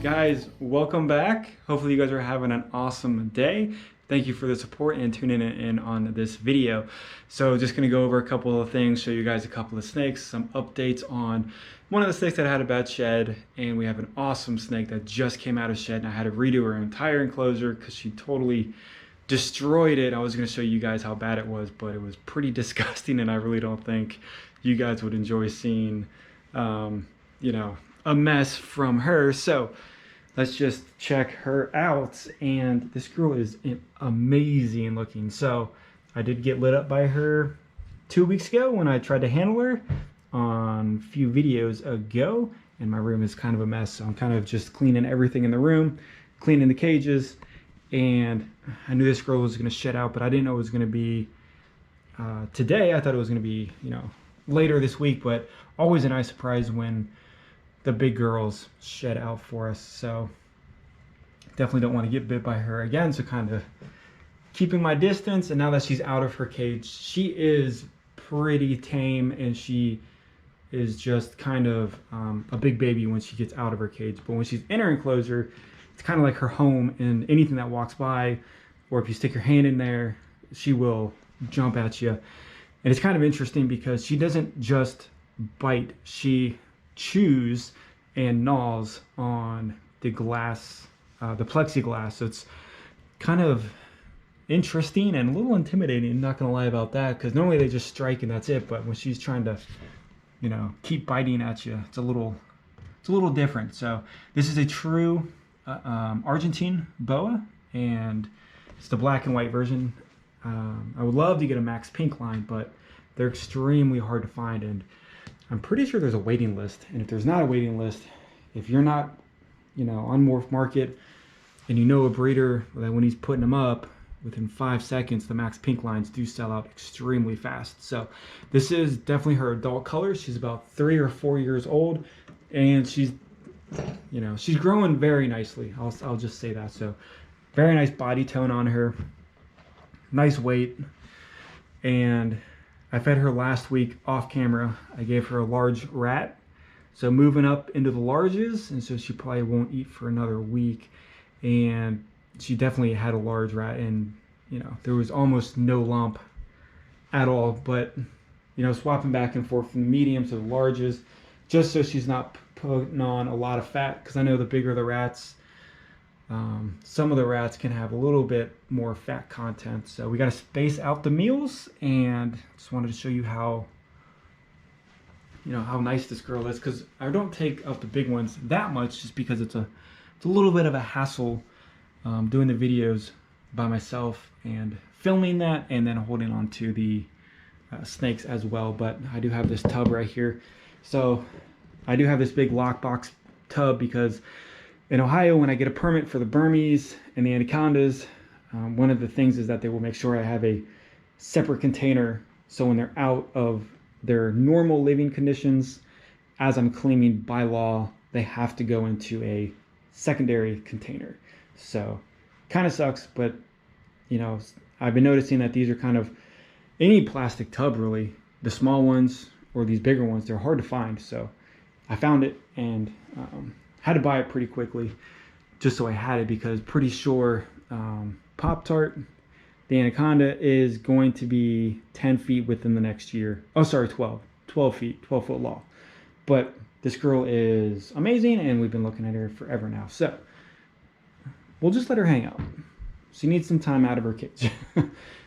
Guys, welcome back. Hopefully you guys are having an awesome day. Thank you for the support and tuning in on this video. So just gonna go over a couple of things, show you guys a couple of snakes, some updates on one of the snakes that had a bad shed, and we have an awesome snake that just came out of shed, and I had to redo her entire enclosure because she totally destroyed it. I was gonna show you guys how bad it was, but it was pretty disgusting, and I really don't think you guys would enjoy seeing, you know, a mess from her. So let's just check her out. And this girl is amazing looking. So I did get lit up by her 2 weeks ago when I tried to handle her on a few videos ago, and my room is kind of a mess. So I'm kind of just cleaning everything in the room, cleaning the cages, and I knew this girl was going to shed out, but I didn't know it was going to be today. I thought it was going to be, you know, later this week, but always a nice surprise when the big girls shed out for us. So definitely don't want to get bit by her again, so kind of keeping my distance. And now that she's out of her cage, she is pretty tame, and she is just kind of a big baby when she gets out of her cage. But when she's in her enclosure, it's kind of like her home, and anything that walks by, or if you stick your hand in there, she will jump at you. And it's kind of interesting because she doesn't just bite, she chews and gnaws on the glass, the plexiglass. So it's kind of interesting and a little intimidating, not gonna lie about that, because normally they just strike and that's it, but when she's trying to, you know, keep biting at you, it's a little different. So this is a true Argentine Boa, and it's the black and white version. I would love to get a Max Pink line, but they're extremely hard to find, and I'm pretty sure there's a waiting list. And if there's not a waiting list, if you're not, you know, on Morph Market, and you know a breeder that when he's putting them up, within 5 seconds, the Max Pink lines do sell out extremely fast. So this is definitely her adult color. She's about 3 or 4 years old, and she's, you know, she's growing very nicely. I'll just say that. So very nice body tone on her, nice weight. And I fed her last week off camera. I gave her a large rat, so moving up into the larges, and so she probably won't eat for another week. And she definitely had a large rat, and you know, there was almost no lump at all. But you know, swapping back and forth from the mediums to the larges, just so she's not putting on a lot of fat, because I know the bigger the rats, some of the rats can have a little bit more fat content. So we got to space out the meals, and just wanted to show you how, you know, how nice this girl is, because I don't take out the big ones that much just because it's a little bit of a hassle doing the videos by myself and filming that, and then holding on to the snakes as well. But I do have this tub right here. So I do have this big lockbox tub because in Ohio, when I get a permit for the Burmese and the anacondas, one of the things is that they will make sure I have a separate container, so when they're out of their normal living conditions, as I'm cleaning by law, they have to go into a secondary container. So kind of sucks, but you know, I've been noticing that these are kind of, any plastic tub really, the small ones or these bigger ones, they're hard to find. So I found it, and had to buy it pretty quickly just so I had it, because pretty sure Pop-Tart, the anaconda, is going to be 10 feet within the next year. Oh, sorry, 12 feet, 12 foot long. But this girl is amazing, and we've been looking at her forever now. So we'll just let her hang out. She needs some time out of her cage.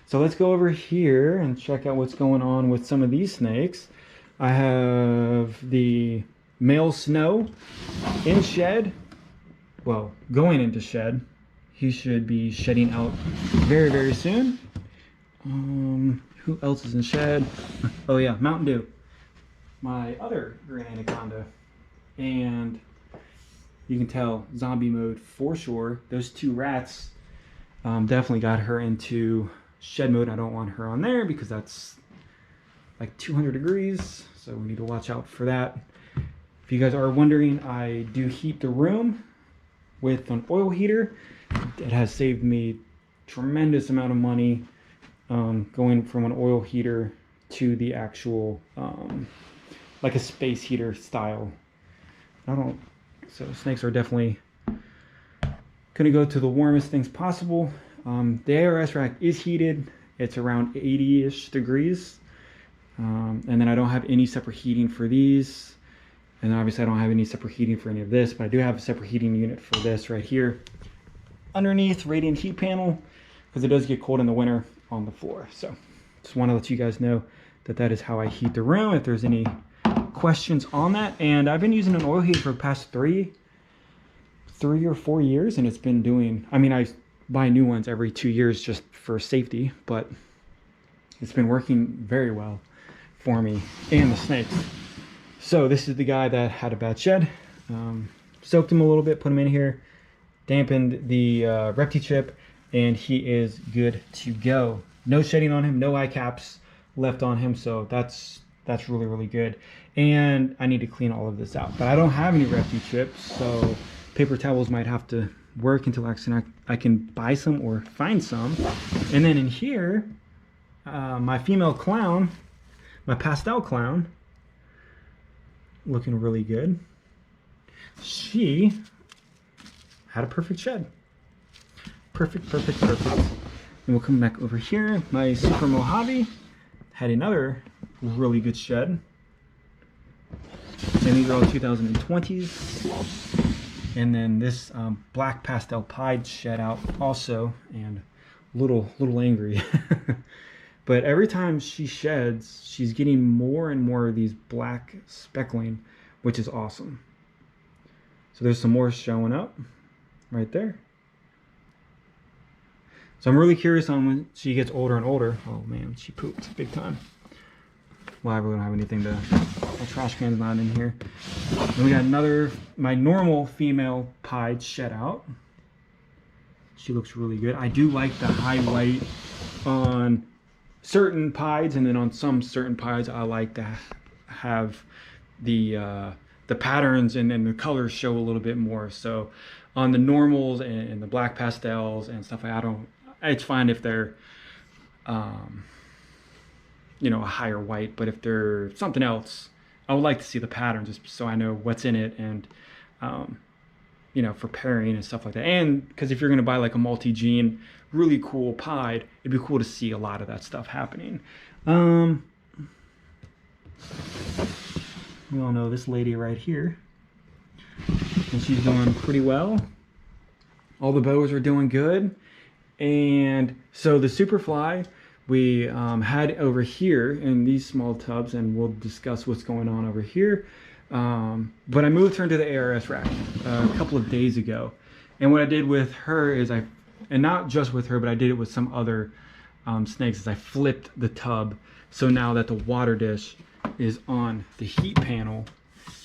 So let's go over here and check out what's going on with some of these snakes. I have the male Snow in shed, well, going into shed. He should be shedding out very, very soon. Who else is in shed? Oh yeah, Mountain Dew, my other green anaconda. And you can tell zombie mode for sure. Those two rats definitely got her into shed mode. I don't want her on there because that's like 200 degrees, so we need to watch out for that. If you guys are wondering, I do heat the room with an oil heater. It has saved me tremendous amount of money going from an oil heater to the actual like a space heater style. So snakes are definitely Gonna go to the warmest things possible. The ARS rack is heated. It's around 80-ish degrees. And then I don't have any separate heating for these. And obviously I don't have any separate heating for any of this, but I do have a separate heating unit for this right here. Underneath radiant heat panel, because it does get cold in the winter on the floor. So just want to let you guys know that that is how I heat the room, if there's any questions on that. And I've been using an oil heater for the past three or 4 years, and it's been doing, I mean, I buy new ones every 2 years just for safety, but it's been working very well for me and the snakes. So this is the guy that had a bad shed. Soaked him a little bit, put him in here, dampened the Repti chip, and he is good to go. No shedding on him, no eye caps left on him, so that's really, really good. And I need to clean all of this out, but I don't have any Repti chips, so paper towels might have to work until I can buy some or find some. And then in here, my female clown, my pastel clown, looking really good. She had a perfect shed. Perfect. And we'll come back over here. My Super Mojave had another really good shed. Semi Girl 2020s. And then this black pastel pied shed out also, and little angry. But every time she sheds, she's getting more and more of these black speckling, which is awesome. So there's some more showing up right there. So I'm really curious on when she gets older and older. Oh man, she pooped big time. Well, I really don't have anything to, my trash can's not in here. And we got another, my normal female pied shed out. She looks really good. I do like the high white on certain pieds, and then on some certain pieds I like to have the patterns and then the colors show a little bit more. So on the normals and the black pastels and stuff, it's fine if they're you know, a higher white, but if they're something else, I would like to see the pattern just so I know what's in it, and you know, for pairing and stuff like that. And because if you're going to buy like a multi-gene really cool pied, it'd be cool to see a lot of that stuff happening. We all know this lady right here, and she's doing pretty well. All the boas are doing good. And so the Superfly we had over here in these small tubs, and we'll discuss what's going on over here. But I moved her into the ARS rack a couple of days ago. And what I did with her is and not just with her, but I did it with some other snakes, is I flipped the tub. So now that the water dish is on the heat panel,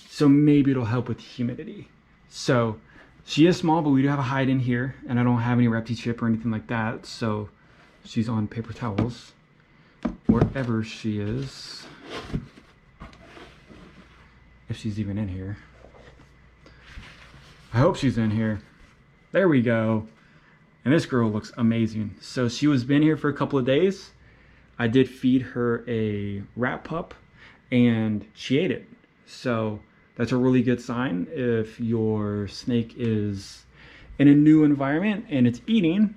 so maybe it'll help with humidity. So she is small, but we do have a hide in here, and I don't have any Repti chip or anything like that. So she's on paper towels wherever she is, if she's even in here. I hope she's in here. There we go. And this girl looks amazing. So she was been here for a couple of days. I did feed her a rat pup, and she ate it. So that's a really good sign. If your snake is in a new environment and it's eating,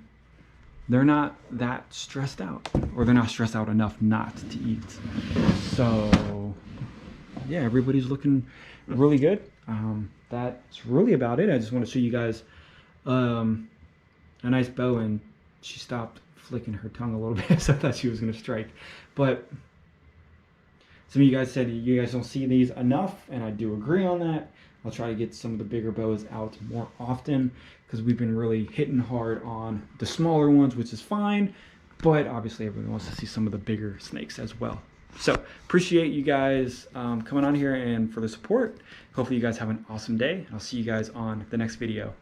they're not that stressed out, or they're not stressed out enough not to eat. So yeah, everybody's looking really good. That's really about it. I just want to show you guys a nice bow, and she stopped flicking her tongue a little bit, so I thought she was going to strike. But some of you guys said you guys don't see these enough, and I do agree on that. I'll try to get some of the bigger bows out more often, because we've been really hitting hard on the smaller ones, which is fine, but obviously everyone wants to see some of the bigger snakes as well. So appreciate you guys coming on here and for the support. Hopefully you guys have an awesome day. I'll see you guys on the next video.